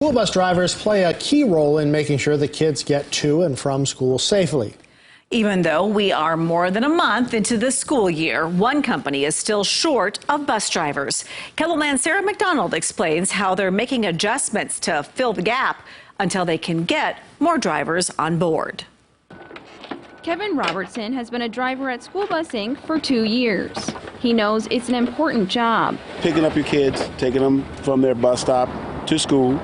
School bus drivers play a key role in making sure the kids get to and from school safely. Even though we are more than a month into the school year, one company is still short of bus drivers. KELOLAND's Sarah McDonald explains how they're making adjustments to fill the gap until they can get more drivers on board. Kevin Robertson has been a driver at School Bus Inc. for 2 years. He knows it's an important job. Picking up your kids, taking them from their bus stop to school,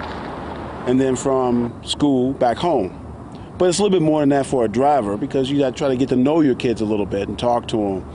and then from school back home. But it's a little bit more than that for a driver because you got to try to get to know your kids a little bit and talk to them.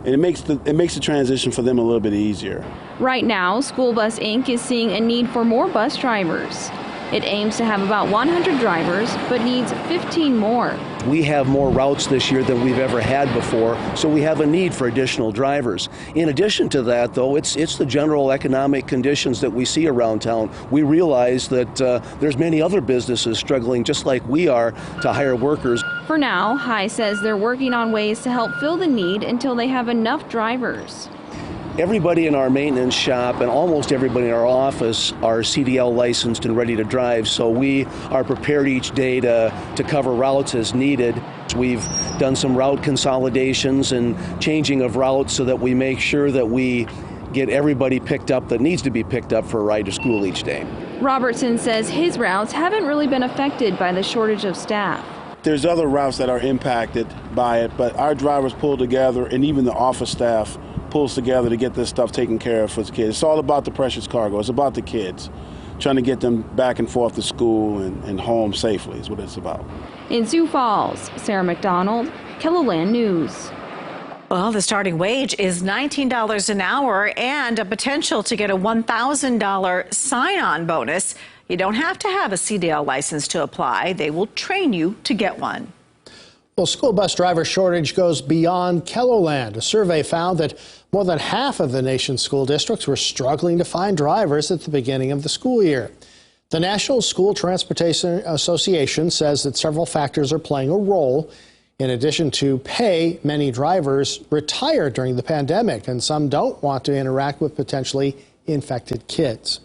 And it makes the transition for them a little bit easier. Right now, School Bus Inc. is seeing a need for more bus drivers. It aims to have about 100 drivers, but needs 15 more. We have more routes this year than we've ever had before, so we have a need for additional drivers. In addition to that, though, it's the general economic conditions that we see around town. We realize that there's many other businesses struggling just like we are to hire workers. For now, High says they're working on ways to help fill the need until they have enough drivers. Everybody in our maintenance shop and almost everybody in our office are CDL licensed and ready to drive, so we are prepared each day to cover routes as needed. We've done some route consolidations and changing of routes so that we make sure that we get everybody picked up that needs to be picked up for a ride to school each day. Robertson says his routes haven't really been affected by the shortage of staff. There's other routes that are impacted by it, but our drivers pull together, and even the office staff pulls together to get this stuff taken care of for the kids. It's all about the precious cargo. It's about the kids, trying to get them back and forth to school and home safely is what it's about. In Sioux Falls, Sarah McDonald, KELOLAND News. Well, the starting wage is $19 an hour and a potential to get a $1,000 sign-on bonus. You don't have to have a CDL license to apply. They will train you to get one. Well, school bus driver shortage goes beyond KELOLAND. A survey found that more than half of the nation's school districts were struggling to find drivers at the beginning of the school year. The National School Transportation Association says that several factors are playing a role. In addition to pay, many drivers retired during the pandemic, and some don't want to interact with potentially infected kids.